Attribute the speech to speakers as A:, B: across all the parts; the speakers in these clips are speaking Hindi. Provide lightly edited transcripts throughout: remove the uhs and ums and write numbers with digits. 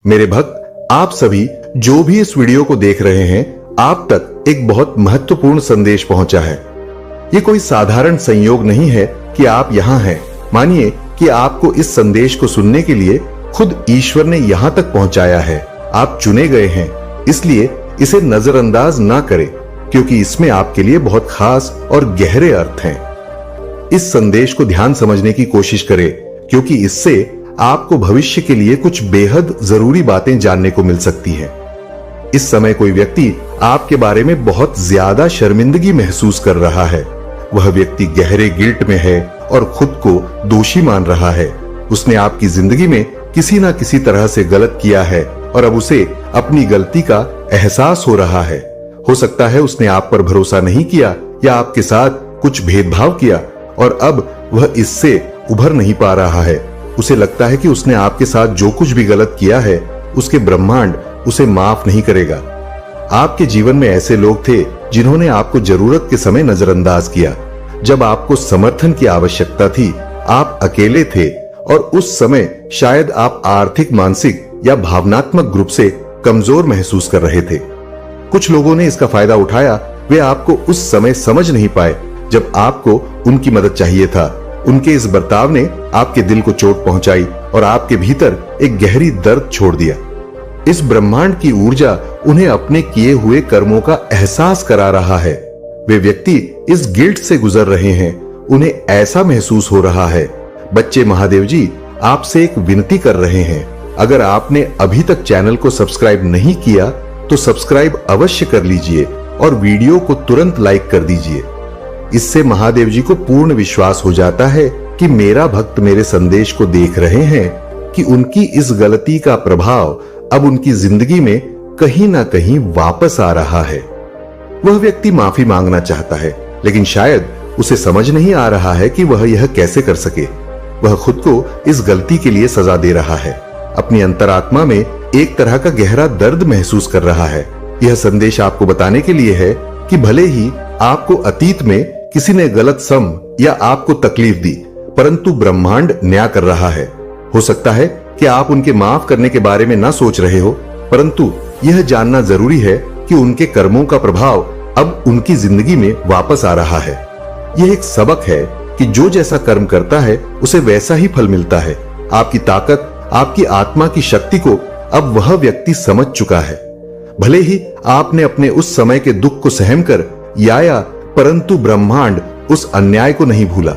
A: मेरे भक्त, आप सभी जो भी इस वीडियो को देख रहे हैं, आप तक एक बहुत महत्वपूर्ण संदेश पहुंचा है। ये कोई साधारण संयोग नहीं है कि आप यहां हैं। मानिए कि आपको इस संदेश को सुनने के लिए खुद ईश्वर ने यहां तक पहुंचाया है। आप चुने गए हैं, इसलिए इसे नजरअंदाज ना करें, क्योंकि इसमें आपके लिए बहुत खास और गहरे अर्थ हैं। इस संदेश को ध्यान समझने की कोशिश करें, क्योंकि इससे आपको भविष्य के लिए कुछ बेहद जरूरी बातें जानने को मिल सकती हैं। इस समय कोई व्यक्ति आपके बारे में बहुत ज्यादा शर्मिंदगी महसूस कर रहा है। वह व्यक्ति गहरे गिल्ट में है और खुद को दोषी मान रहा है। उसने आपकी जिंदगी में किसी ना किसी तरह से गलत किया है और अब उसे अपनी गलती का एहसास हो रहा है। हो सकता है उसने आप पर भरोसा नहीं किया या आपके साथ कुछ भेदभाव किया और अब वह इससे उभर नहीं पा रहा है। उसे लगता है कि उसने आपके साथ जो कुछ भी गलत किया है, उसके ब्रह्मांड उसे माफ नहीं करेगा। आपके जीवन में ऐसे लोग थे जिन्होंने आपको जरूरत के समय नजरअंदाज किया। जब आपको समर्थन की आवश्यकता थी, आप अकेले थे और उस समय शायद आप आर्थिक, मानसिक या भावनात्मक रूप से कमजोर महसूस कर रहे थे। कुछ लोगों ने इसका फायदा उठाया। वे आपको उस समय समझ नहीं पाए जब आपको उनकी मदद चाहिए था। उनके इस बर्ताव ने आपके दिल को चोट पहुंचाई और आपके भीतर एक गहरी दर्द छोड़ दिया। इस ब्रह्मांड की ऊर्जा उन्हें अपने किए हुए कर्मों का एहसास करा रहा है। वे व्यक्ति इस गिल्ट से गुजर रहे हैं। उन्हें ऐसा महसूस हो रहा है। बच्चे महादेव जी आपसे एक विनती कर रहे हैं। अगर आपने अभी तक चैनल को सब्सक्राइब नहीं किया तो सब्सक्राइब अवश्य कर लीजिए और वीडियो को तुरंत लाइक कर दीजिए। इससे महादेव जी को पूर्ण विश्वास हो जाता है कि मेरा भक्त मेरे संदेश को देख रहे हैं, कि उनकी इस गलती का प्रभाव अब उनकी जिंदगी में कहीं ना कहीं वापस आ रहा है। वह व्यक्ति माफी मांगना चाहता है, लेकिन शायद उसे समझ नहीं आ रहा है कि वह यह कैसे कर सके। वह खुद को इस गलती के लिए सजा दे रहा है। अपनी अंतरात्मा में एक तरह का गहरा दर्द महसूस कर रहा है। यह संदेश आपको बताने के लिए है कि भले ही आपको अतीत में किसी ने गलत सम या आपको तकलीफ दी, परंतु ब्रह्मांड न्याय कर रहा है। हो सकता है कि आप उनके माफ करने के बारे में ना सोच रहे हो, परंतु यह जानना जरूरी है कि उनके कर्मों का प्रभाव अब उनकी जिंदगी में वापस आ रहा है। यह एक सबक है कि जो जैसा कर्म करता है उसे वैसा ही फल मिलता है। आपकी ताकत, आपकी आत्मा की शक्ति को अब वह व्यक्ति समझ चुका है। भले ही आपने अपने उस समय के दुख को सहम कर या परंतु ब्रह्मांड उस अन्याय को नहीं भूला।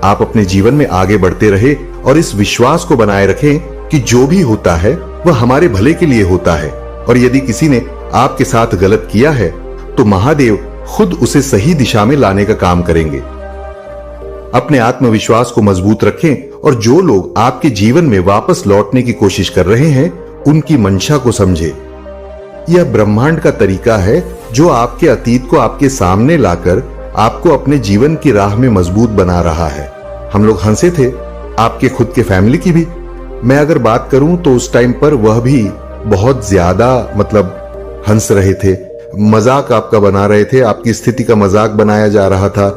A: आप अपने जीवन में आगे बढ़ते रहे और इस विश्वास को बनाए रखें कि जो भी होता है वह हमारे भले के लिए होता है, और यदि किसी ने आपके साथ गलत किया है तो महादेव खुद उसे सही दिशा में लाने का काम करेंगे। अपने आत्मविश्वास को मजबूत रखें और जो लोग आपके जीवन में वापस लौटने की कोशिश कर रहे हैं उनकी मंशा को समझें। यह ब्रह्मांड का तरीका है जो आपके अतीत को आपके सामने लाकर आपको अपने जीवन की राह में मजबूत बना रहा है। हम लोग हंसे थे, आपके खुद के फैमिली की भी। मैं अगर बात करूं तो उस टाइम पर वह भी बहुत ज्यादा हंस रहे थे, मजाक आपका बना रहे थे, आपकी स्थिति का मजाक बनाया जा रहा था,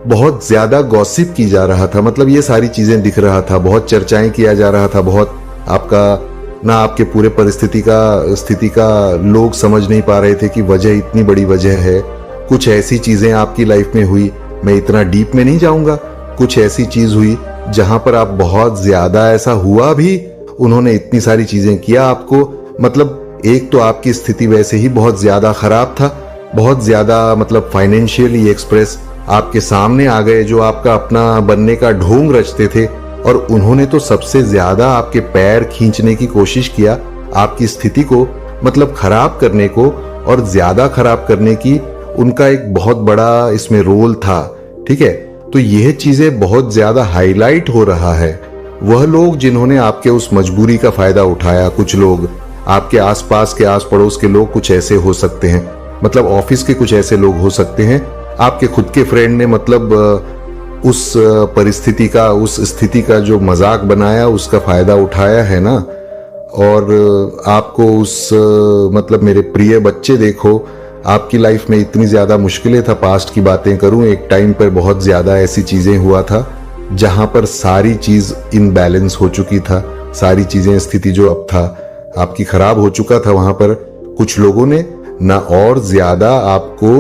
A: बहुत ज्यादा गॉसिप की जा रहा था। ये सारी चीजें दिख रहा था, बहुत चर्चाएं किया जा रहा था, बहुत आपका ना आपके पूरे स्थिति का लोग समझ नहीं पा रहे थे कि वजह इतनी बड़ी वजह है। कुछ ऐसी चीजें आपकी लाइफ में हुई, मैं इतना डीप में नहीं जाऊंगा, कुछ ऐसी चीज हुई जहां पर आप बहुत ज्यादा, ऐसा हुआ भी, उन्होंने इतनी सारी चीजें किया आपको। एक तो आपकी स्थिति वैसे ही बहुत ज्यादा खराब था, बहुत ज्यादा फाइनेंशियली एक्सप्रेस आपके सामने आ गए जो आपका अपना बनने का ढोंग रचते थे, और उन्होंने तो सबसे ज्यादा आपके पैर खींचने की कोशिश किया, आपकी स्थिति को खराब करने को और ज्यादा खराब करने की उनका एक बहुत बड़ा इसमें रोल था। ठीक है, तो यह चीजें बहुत ज्यादा हाईलाइट हो रहा है। वह लोग जिन्होंने आपके उस मजबूरी का फायदा उठाया, कुछ लोग आपके आसपास के, आस पड़ोस के लोग कुछ ऐसे हो सकते हैं, ऑफिस के कुछ ऐसे लोग हो सकते हैं, आपके खुद के फ्रेंड ने उस परिस्थिति का, उस स्थिति का जो मजाक बनाया उसका फायदा उठाया है ना। और आपको उस मेरे प्रिय बच्चे, देखो आपकी लाइफ में इतनी ज्यादा मुश्किलें था। पास्ट की बातें करूं, एक टाइम पर बहुत ज्यादा ऐसी चीजें हुआ था जहां पर सारी चीज इनबैलेंस हो चुकी था, सारी चीजें, स्थिति जो अब था आपकी खराब हो चुका था वहां पर कुछ लोगों ने ना और ज्यादा आपको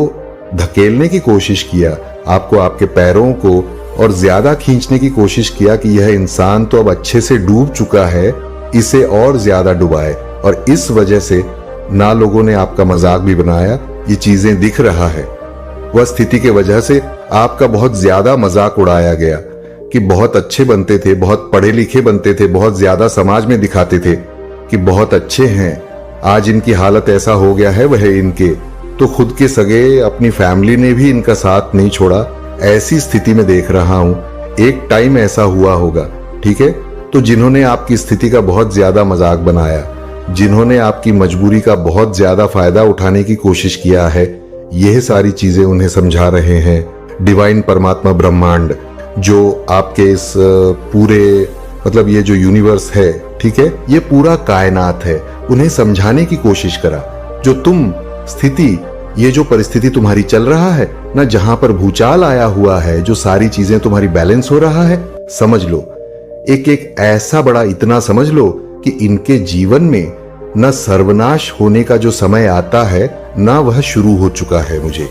A: धकेलने की कोशिश किया, आपको आपके पैरों को और ज्यादा खींचने की कोशिश किया कि यह इंसान तो अब अच्छे से डूब चुका है, इसे और ज्यादा डुबाए। और इस वजह से ना लोगों ने आपका मजाक भी बनाया, ये चीजें दिख रहा है। वह स्थिति के वजह से आपका बहुत ज्यादा मजाक उड़ाया गया कि बहुत अच्छे बनते थे, बहुत पढ़े लिखे बनते थे, बहुत ज्यादा समाज में दिखाते थे कि बहुत अच्छे हैं, आज इनकी हालत ऐसा हो गया है। वह इनके तो खुद के सगे अपनी फैमिली ने भी इनका साथ नहीं छोड़ा। ऐसी स्थिति में देख रहा हूं, एक टाइम ऐसा हुआ होगा, ठीक है। तो जिन्होंने आपकी स्थिति का बहुत ज्यादा मजाक बनाया, जिन्होंने आपकी मजबूरी का बहुत ज्यादा फायदा उठाने की कोशिश किया है, यह सारी चीजें उन्हें समझा रहे हैं डिवाइन परमात्मा ब्रह्मांड, जो आपके इस पूरे मतलब ये जो यूनिवर्स है, ठीक है, ये पूरा कायनात है, उन्हें समझाने की कोशिश करा। जो तुम स्थिति, ये जो परिस्थिति तुम्हारी चल रहा है ना, जहां पर भूचाल आया हुआ है, जो सारी चीजें तुम्हारी बैलेंस हो रहा है, समझ लो एक एक ऐसा बड़ा इतना समझ लो कि इनके जीवन में न सर्वनाश होने का जो समय आता है ना वह शुरू हो चुका है। मुझे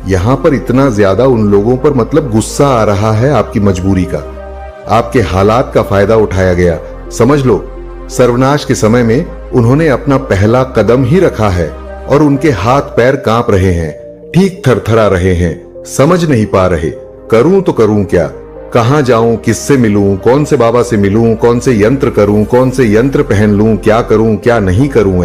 A: यहां पर इतना ज्यादा उन लोगों पर मतलब गुस्सा आ रहा है आपकी मजबूरी का, आपके हालात का फायदा उठाया गया। समझ लो सर्वनाश के समय में उन्होंने अपना पहला कदम ही रखा है और उनके हाथ पैर कांप रहे हैं, ठीक थरथरा रहे हैं, समझ नहीं पा रहे करूं तो करूं क्या, कहां जाऊं, किससे मिलूं, कौन से बाबा से मिलूं, कौन से यंत्र करूं, कौन से यंत्र पहन लूं, क्या करूं क्या नहीं करूं,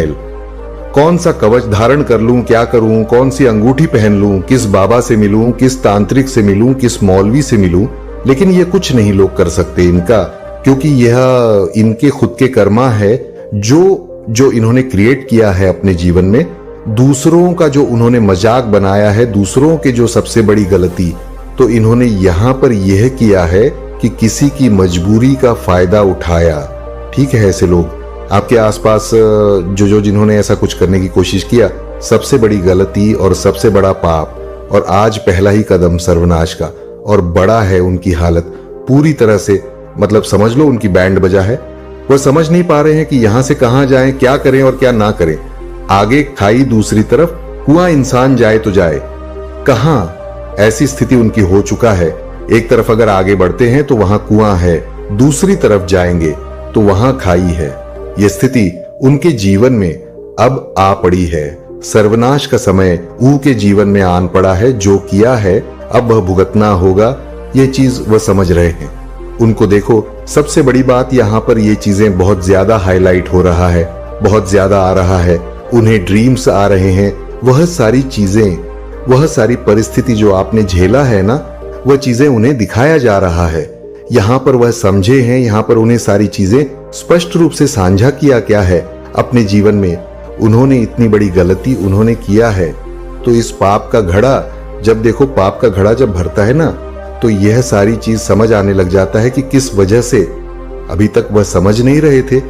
A: कौन सा कवच धारण कर लूं, क्या करूं, कौन सी अंगूठी पहन लूं, किस बाबा से मिलूं, किस तांत्रिक से मिलूं, किस मौलवी से मिलूं। लेकिन ये कुछ नहीं लोग कर सकते इनका, क्योंकि यह इनके खुद के कर्मा है जो इन्होंने क्रिएट किया है अपने जीवन में। दूसरों का जो उन्होंने मजाक बनाया है, दूसरों के जो सबसे बड़ी गलती, तो इन्होंने यहां पर यह किया है कि किसी की मजबूरी का फायदा उठाया। ठीक है, ऐसे लोग आपके आसपास जो जिन्होंने ऐसा कुछ करने की कोशिश किया, सबसे बड़ी गलती और सबसे बड़ा पाप, और आज पहला ही कदम सर्वनाश का, और बड़ा है उनकी हालत पूरी तरह से, मतलब समझ लो उनकी बैंड बजा है। वह समझ नहीं पा रहे हैं कि यहां से कहां जाएं, क्या करें और क्या ना करें। आगे खाई, दूसरी तरफ कुआं, इंसान जाए तो जाए कहां, ऐसी स्थिति उनकी हो चुका है। एक तरफ अगर आगे बढ़ते हैं तो वहां कुआं है, दूसरी तरफ जाएंगे तो वहां खाई है। यह स्थिति उनके जीवन में अब आ पड़ी है। सर्वनाश का समय उनके जीवन में आन पड़ा है। जो किया है अब वह भुगतना होगा, यह चीज वह समझ रहे हैं। उनको देखो, सबसे बड़ी बात यहां पर ये चीजें बहुत ज्यादा हाईलाइट हो रहा है, बहुत ज्यादा आ रहा है। उन्हें ड्रीम्स आ रहे हैं, वह सारी चीजें, वह सारी परिस्थिति जो आपने झेला है ना, वह चीजें उन्हें दिखाया जा रहा है। यहां पर वह समझे हैं, यहां पर उन्हें सारी चीजें स्पष्ट रूप से साझा किया क्या है अपने जीवन में। उन्होंने इतनी बड़ी गलती उन्होंने किया है, तो इस पाप का घड़ा, जब देखो पाप का घड़ा जब भरता है ना, तो यह सारी चीज समझ आने लग जाता है कि किस वजह से अभी तक वह समझ नहीं रहे थे।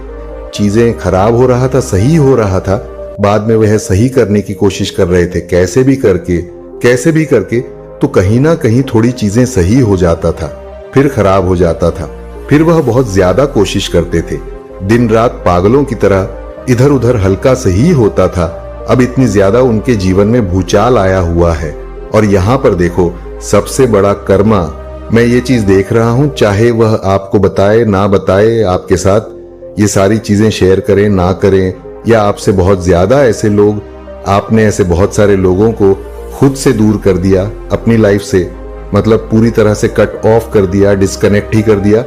A: चीजें खराब हो रहा था, सही हो रहा था, बाद में वह सही करने की कोशिश कर रहे थे, कैसे भी करके, तो कहीं ना कहीं थोड़ी चीजें सही हो जाता था, फिर खराब हो जाता था। फिर वह बहुत ज्यादा कोशिश करते थे, दिन रात पागलों की तरह इधर उधर हल्का सही होता था। अब इतनी ज्यादा उनके जीवन में भूचाल आया हुआ है। और यहां पर देखो, सबसे बड़ा कर्मा, मैं ये चीज देख रहा हूं, चाहे वह आपको बताए ना बताए, आपके साथ ये सारी चीजें शेयर करें ना करें, या आपसे बहुत ज्यादा ऐसे लोग, आपने ऐसे बहुत सारे लोगों को खुद से दूर कर दिया अपनी लाइफ से, मतलब पूरी तरह से कट ऑफ कर दिया, डिस्कनेक्ट ही कर दिया।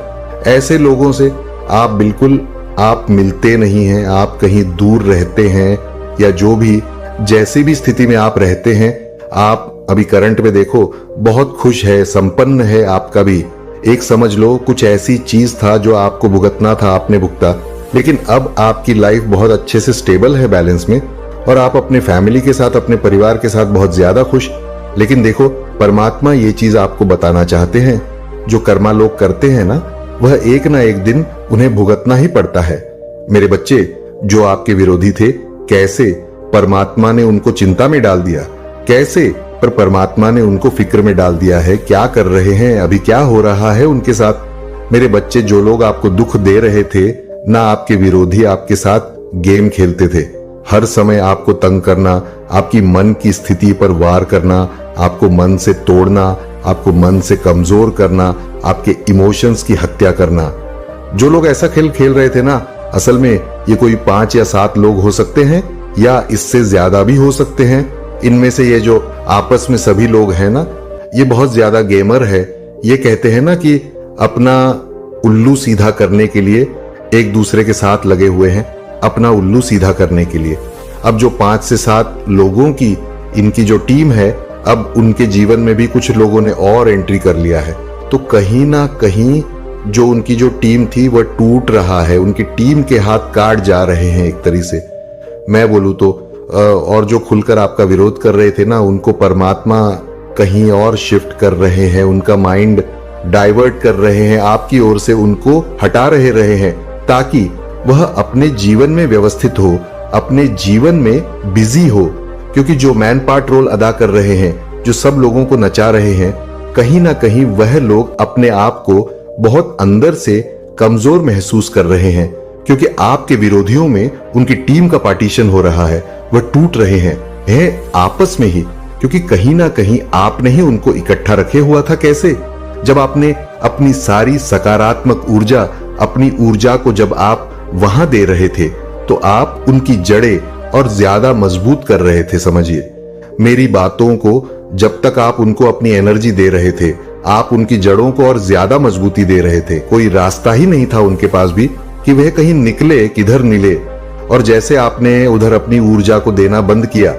A: ऐसे लोगों से आप बिल्कुल, आप मिलते नहीं हैं, आप कहीं दूर रहते हैं, या जो भी जैसी भी स्थिति में आप रहते हैं, आप अभी करंट में देखो बहुत खुश है, संपन्न है आपका भी। एक समझ लो कुछ ऐसी चीज था जो आपको भुगतना था, आपने भुगता, लेकिन अब आपकी लाइफ बहुत अच्छे से स्टेबल है, बैलेंस में, और आप अपने फैमिली के साथ, अपने परिवार के साथ बहुत ज्यादा खुश। लेकिन देखो, परमात्मा ये चीज आपको बताना चाहते हैं, जो कर्मा लोग करते हैं ना, वह एक ना एक दिन उन्हें भुगतना ही पड़ता है। मेरे बच्चे, जो आपके विरोधी थे, कैसे परमात्मा ने उनको चिंता में डाल दिया, कैसे पर परमात्मा ने उनको फिक्र में डाल दिया है, क्या कर रहे हैं, अभी क्या हो रहा है उनके साथ। मेरे बच्चे, जो लोग आपको दुख दे रहे थे ना, आपके विरोधी आपके साथ, गेम खेलते थे, हर समय आपको तंग करना, आपकी मन की स्थिति पर वार करना, आपको मन से तोड़ना, आपको मन से कमजोर करना, आपके इमोशंस की हत्या करना। जो लोग ऐसा खेल खेल रहे थे ना, असल में ये कोई 5 या 7 लोग हो सकते हैं या इससे ज्यादा भी हो सकते हैं। इनमें से ये जो आपस में सभी लोग हैं ना, ये बहुत ज्यादा गेमर है। ये कहते हैं ना कि अपना उल्लू सीधा करने के लिए एक दूसरे के साथ लगे हुए हैं, अपना उल्लू सीधा करने के लिए। अब जो 5 से 7 लोगों की इनकी जो टीम है, अब उनके जीवन में भी कुछ लोगों ने और एंट्री कर लिया है। तो कहीं ना कहीं जो उनकी जो टीम थी वह टूट रहा है, उनकी टीम के हाथ काट जा रहे हैं एक तरीके से मैं बोलूं तो। और जो खुलकर आपका विरोध कर रहे थे ना, उनको परमात्मा कहीं और शिफ्ट कर रहे हैं, उनका माइंड डाइवर्ट कर रहे हैं, आपकी ओर से उनको हटा रहे हैं, ताकि वह अपने जीवन में व्यवस्थित हो, अपने जीवन में बिजी हो। क्योंकि जो मैन पार्ट रोल अदा कर रहे हैं, जो सब लोगों को नचा रहे हैं, कहीं ना कहीं वह लोग अपने आप को बहुत अंदर से कमजोर महसूस कर रहे हैं। क्योंकि आपके विरोधियों में उनकी टीम का पार्टीशन हो रहा है, वह टूट रहे हैं आपस में ही। क्योंकि कहीं ना कहीं आपने ही उनको इकट्ठा रखे हुआ था। कैसे? जब आपने अपनी सारी सकारात्मक ऊर्जा, अपनी ऊर्जा को जब आप वहां दे रहे थे, तो आप उनकी जड़ें और ज्यादा मजबूत कर रहे थे। समझिए मेरी बातों को, जब तक आप उनको अपनी एनर्जी दे रहे थे, आप उनकी जड़ों को और ज्यादा मजबूती दे रहे थे। कोई रास्ता ही नहीं था उनके पास भी कि वह कहीं निकले, किधर निले। और जैसे आपने उधर अपनी ऊर्जा को देना बंद किया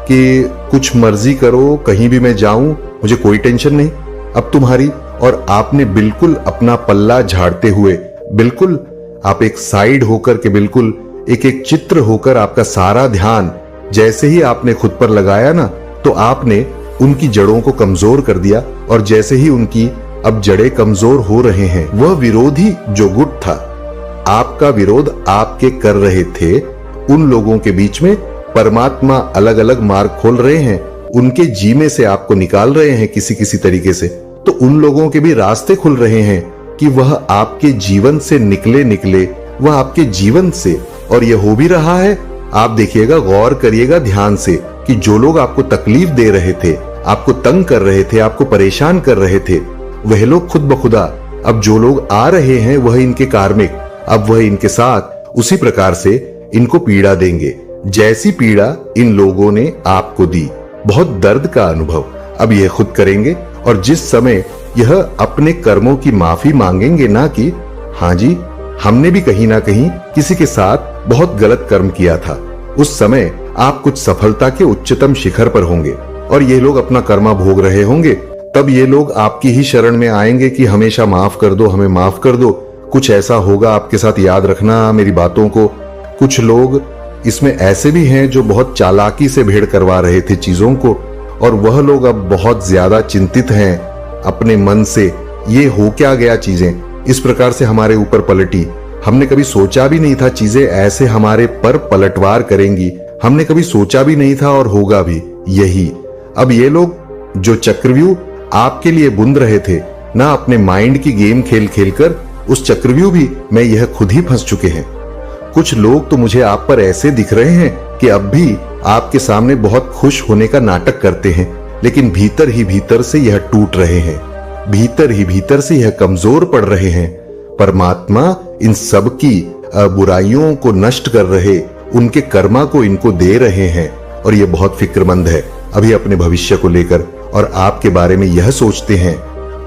A: कि कुछ मर्जी करो, कहीं भी मैं जाऊं, मुझे कोई टेंशन नहीं अब तुम्हारी, और आपने बिल्कुल अपना पल्ला झाड़ते हुए, बिल्कुल आप एक साइड होकर के, बिल्कुल एक एक चित्र होकर, आपका सारा ध्यान जैसे ही आपने खुद पर लगाया ना, तो आपने उनकी जड़ों को कमजोर कर दिया। और जैसे ही उनकी अब जड़ें कमजोर हो रहे हैं, वह विरोधी जो गुट था, आपका विरोध आपके कर रहे थे, उन लोगों के बीच में परमात्मा अलग अलग मार्ग खोल रहे हैं, उनके जीने से आपको निकाल रहे हैं किसी किसी तरीके से। तो उन लोगों के भी रास्ते खुल रहे हैं कि वह आपके जीवन से निकले, वह आपके जीवन से। और यह हो भी रहा है, आप देखिएगा, गौर करिएगा ध्यान से, कि जो लोग आपको तकलीफ दे रहे थे, आपको तंग कर रहे थे, आपको परेशान कर रहे थे, वह लोग खुद ब खुदा अब जो लोग आ रहे हैं वह इनके कार्मिक, अब वह इनके साथ उसी प्रकार से इनको पीड़ा देंगे जैसी पीड़ा इन लोगों ने आपको दी। बहुत दर्द का अनुभव अब यह खुद करेंगे। और जिस समय यह अपने कर्मों की माफी मांगेंगे ना, कि हाँ जी, हमने भी कहीं ना कहीं किसी के साथ बहुत गलत कर्म किया था, उस समय आप कुछ सफलता के उच्चतम शिखर पर होंगे और ये लोग अपना कर्मा भोग रहे होंगे। तब ये लोग आपकी ही शरण में आएंगे कि हमेशा माफ कर दो, हमें माफ कर दो। कुछ ऐसा होगा आपके साथ, याद रखना मेरी बातों को। कुछ लोग इसमें ऐसे भी हैं जो बहुत चालाकी से भेड़ करवा रहे थे चीजों को, और वह लोग अब बहुत ज्यादा चिंतित हैं अपने मन से, ये हो क्या गया, चीजें इस प्रकार से हमारे ऊपर पलटी। हमने कभी सोचा भी नहीं था चीजें ऐसे हमारे पर पलटवार करेंगी, हमने कभी सोचा भी नहीं था, और होगा भी यही। अब ये लोग जो चक्रव्यूह आपके लिए बुन रहे थे ना, अपने माइंड की गेम खेल खेलकर, उस चक्रव्यूह भी में यह खुद ही फंस चुके हैं। कुछ लोग तो मुझे आप पर ऐसे दिख रहे हैं कि अब भी आपके सामने बहुत खुश होने का नाटक करते हैं, लेकिन भीतर ही भीतर से यह टूट रहे हैं, भीतर ही भीतर से यह कमजोर पड़ रहे हैं। परमात्मा इन सब की बुराइयों को नष्ट कर रहे, उनके कर्मा को इनको दे रहे हैं, और ये बहुत फिक्रमंद है अभी अपने भविष्य को लेकर, और आपके बारे में यह सोचते हैं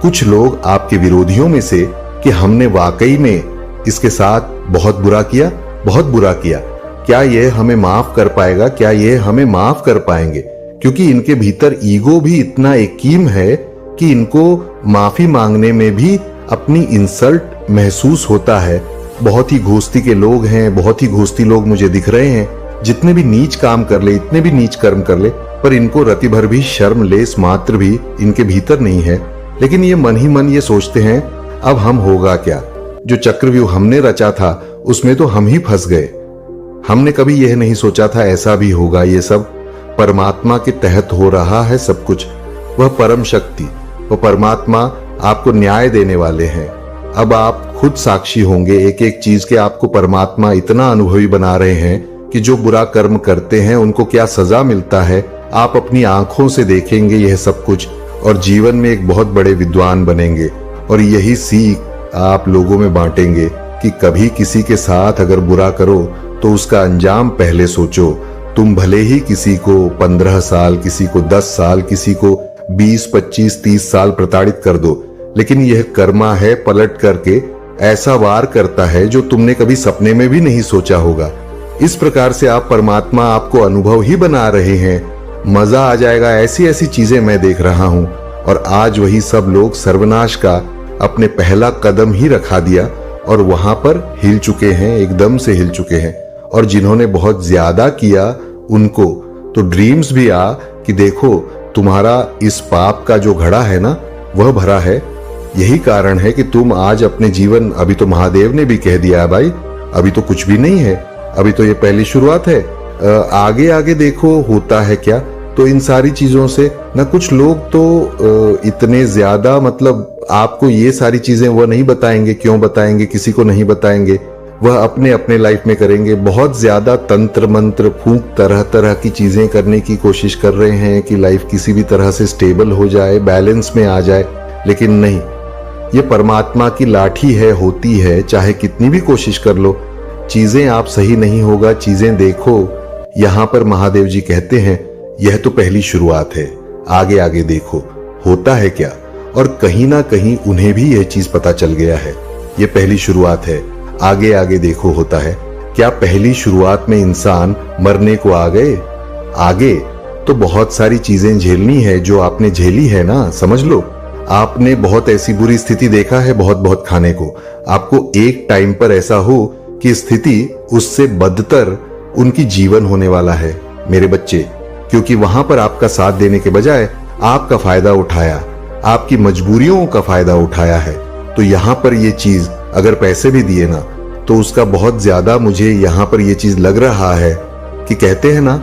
A: कुछ लोग आपके विरोधियों में से कि हमने वाकई में इसके साथ बहुत बुरा किया, बहुत बुरा किया, क्या ये हमें माफ कर पाएगा, क्या ये हमें माफ कर पाएंगे? क्योंकि इनके भीतर ईगो भी इतना एकीम है कि इनको माफी मांगने में भी अपनी इंसल्ट महसूस होता है। बहुत ही घोस्ती के लोग हैं, बहुत ही घोस्ती लोग मुझे दिख रहे हैं। जितने भी नीच काम कर ले, इतने भी नीच कर्म कर ले, पर इनको रति भर भी शर्म लेस मात्र भी इनके भीतर नहीं है। लेकिन ये मन ही मन ये सोचते हैं, अब हम होगा क्या, जो चक्रव्यूह हमने रचा था उसमें तो हम ही फंस गए। हमने कभी यह नहीं सोचा था ऐसा भी होगा। ये सब परमात्मा के तहत हो रहा है सब कुछ। वह परम शक्ति, वह परमात्मा आपको न्याय देने वाले हैं। अब आप खुद साक्षी होंगे एक एक चीज के। आपको परमात्मा इतना अनुभवी बना रहे हैं कि जो बुरा कर्म करते हैं उनको क्या सजा मिलता है आप अपनी आंखों से देखेंगे यह सब कुछ, और जीवन में एक बहुत बड़े विद्वान बनेंगे। और यही सीख आप लोगों में बांटेंगे कि कभी किसी के साथ अगर बुरा करो तो उसका अंजाम पहले सोचो। तुम भले ही किसी को 15 साल, किसी को 10 साल, किसी को 20, 25, 30 साल प्रताड़ित कर दो, लेकिन यह कर्मा है पलट करके ऐसा वार करता है जो तुमने कभी सपने में भी नहीं सोचा होगा। इस प्रकार से आप परमात्मा आपको अनुभव ही बना रहे हैं। मजा आ जाएगा, ऐसी ऐसी चीजें मैं देख रहा हूं। और आज वही सब लोग सर्वनाश का अपने पहला कदम ही रखा दिया और वहां पर हिल चुके हैं, एकदम से हिल चुके हैं। और जिन्होंने बहुत ज्यादा किया उनको तो ड्रीम्स भी आ कि देखो तुम्हारा इस पाप का जो घड़ा है ना वह भरा है। यही कारण है कि तुम आज अपने जीवन, अभी तो महादेव ने भी कह दिया भाई, अभी तो कुछ भी नहीं है, अभी तो ये पहली शुरुआत है, आगे आगे देखो होता है क्या। तो इन सारी चीजों से ना कुछ लोग तो इतने ज्यादा मतलब आपको ये सारी चीजें वह नहीं बताएंगे। क्यों बताएंगे? किसी को नहीं बताएंगे, वह अपने अपने लाइफ में करेंगे। बहुत ज्यादा तंत्र मंत्र फूंक तरह तरह की चीजें करने की कोशिश कर रहे हैं कि लाइफ किसी भी तरह से स्टेबल हो जाए, बैलेंस में आ जाए। लेकिन नहीं, ये परमात्मा की लाठी है, होती है, चाहे कितनी भी कोशिश कर लो चीजें आप सही नहीं होगा। चीजें देखो, यहां पर महादेव जी कहते हैं यह तो पहली शुरुआत है, आगे आगे देखो होता है क्या। और कहीं ना कहीं उन्हें भी यह चीज पता चल गया है, यह पहली शुरुआत है, आगे आगे देखो होता है क्या। पहली शुरुआत में इंसान मरने को आ गए, आगे तो बहुत सारी चीजें झेलनी है जो आपने झेली है ना। समझ लो आपने बहुत ऐसी बुरी स्थिति देखा है बहुत बहुत खाने को। आपको एक टाइम पर ऐसा हो कि स्थिति उससे बदतर उनकी जीवन होने वाला है मेरे बच्चे, क्योंकि वहां पर आपका साथ देने के बजाय आपका फायदा उठाया, आपकी मजबूरियों का फायदा उठाया है। तो यहां पर ये चीज अगर पैसे भी दिए ना तो उसका बहुत ज्यादा मुझे यहां पर ये चीज लग रहा है कि कहते हैं ना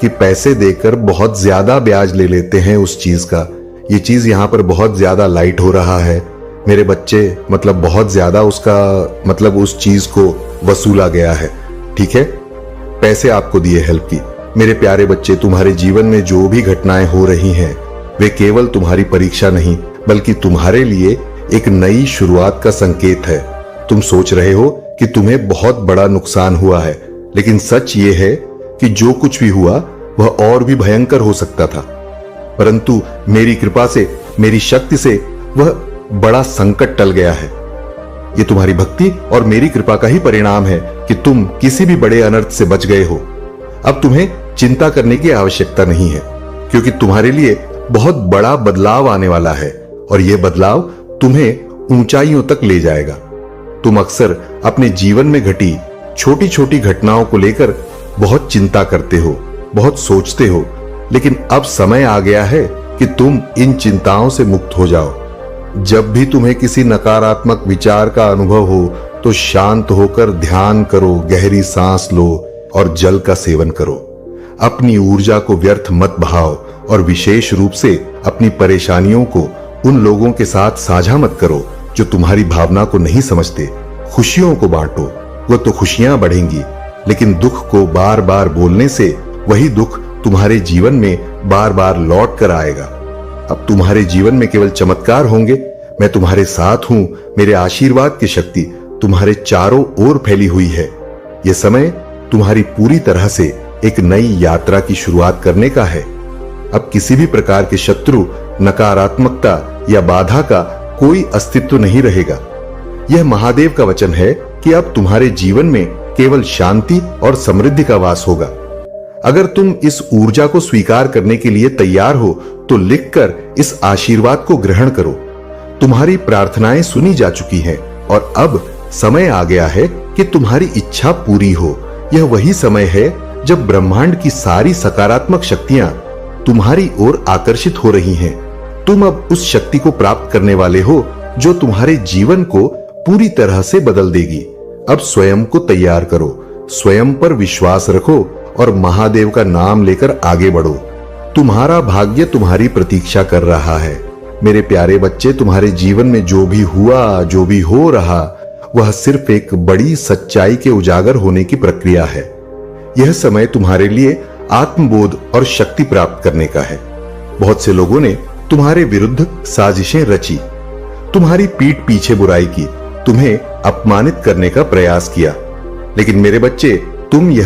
A: कि पैसे देकर बहुत ज्यादा ब्याज ले लेते हैं उस चीज का। ये चीज यहां पर बहुत ज्यादा लाइट हो रहा है मेरे बच्चे, मतलब बहुत ज्यादा उसका मतलब उस चीज को वसूला गया है। ठीक है, पैसे आपको दिए हेल्प की। मेरे प्यारे बच्चे, तुम्हारे जीवन में जो भी घटनाएं हो रही हैं वे केवल तुम्हारी परीक्षा नहीं बल्कि तुम्हारे लिए एक नई शुरुआत का संकेत है। तुम सोच रहे हो कि तुम्हें बहुत बड़ा नुकसान हुआ है, लेकिन सच ये है कि जो कुछ भी हुआ वह और भी भयंकर हो सकता था, परंतु मेरी कृपा से, मेरी शक्ति से वह बड़ा संकट टल गया है। ये तुम्हारी भक्ति और मेरी कृपा का ही परिणाम है कि तुम किसी भी बड़े अनर्थ से बच गए हो। अब तुम्हें चिंता करने की आवश्यकता नहीं है, क्योंकि तुम्हारे लिए बहुत बड़ा बदलाव आने वाला है और यह बदलाव तुम्हें ऊंचाइयों तक ले जाएगा। तुम अक्सर अपने जीवन में घटी छोटी छोटी घटनाओं को लेकर बहुत चिंता करते हो, बहुत सोचते हो, लेकिन अब समय आ गया है कि तुम इन चिंताओं से मुक्त हो जाओ। जब भी तुम्हें किसी नकारात्मक विचार का अनुभव हो तो शांत होकर ध्यान करो, गहरी सांस लो और जल का सेवन करो। अपनी ऊर्जा को व्यर्थ मत बहाओ और विशेष रूप से अपनी परेशानियों को उन लोगों के साथ साझा मत करो जो तुम्हारी भावना को नहीं समझते। खुशियों को बांटो, वो तो खुशियां बढ़ेंगी, लेकिन दुख को बार बार बोलने से वही दुख तुम्हारे जीवन में बार बार लौट कर आएगा। अब तुम्हारे जीवन में केवल चमत्कार होंगे। मैं तुम्हारे साथ हूं, मेरे आशीर्वाद की शक्ति तुम्हारे चारों ओर फैली हुई है। यह समय तुम्हारी पूरी तरह से एक नई यात्रा की शुरुआत करने का है। अब किसी भी प्रकार के शत्रु, नकारात्मकता या बाधा का कोई अस्तित्व नहीं रहेगा। यह महादेव का वचन है कि अब तुम्हारे जीवन में केवल शांति और समृद्धि का वास होगा। अगर तुम इस ऊर्जा को स्वीकार करने के लिए तैयार हो तो लिखकर इस आशीर्वाद को ग्रहण करो। तुम्हारी प्रार्थनाएं सुनी जा चुकी हैं और अब समय आ गया है कि तुम्हारी इच्छा पूरी हो। यह वही समय है जब ब्रह्मांड की सारी सकारात्मक शक्तियां तुम्हारी ओर आकर्षित हो रही हैं। तुम अब उस शक्ति को प्राप्त करने वाले हो जो तुम्हारे जीवन को पूरी तरह से बदल देगी। अब स्वयं को तैयार करो, स्वयं पर विश्वास रखो और महादेव का नाम लेकर आगे बढ़ो। तुम्हारा भाग्य तुम्हारी प्रतीक्षा कर रहा है। मेरे प्यारे बच्चे, तुम्हारे जीवन में जो भी हुआ, जो भी हो रहा, वह सिर्फ एक बड़ी सच्चाई के उजागर होने की प्रक्रिया है। यह समय तुम्हारे लिए आत्मबोध और शक्ति प्राप्त करने का है। बहुत से लोगों ने तुम्हारे विरुद्ध साजिशें रची, तुम्हारी पीठ पीछे बुराई की, तुम्हें अपमानित करने का प्रयास किया, लेकिन मेरे बच्चे, तुम यह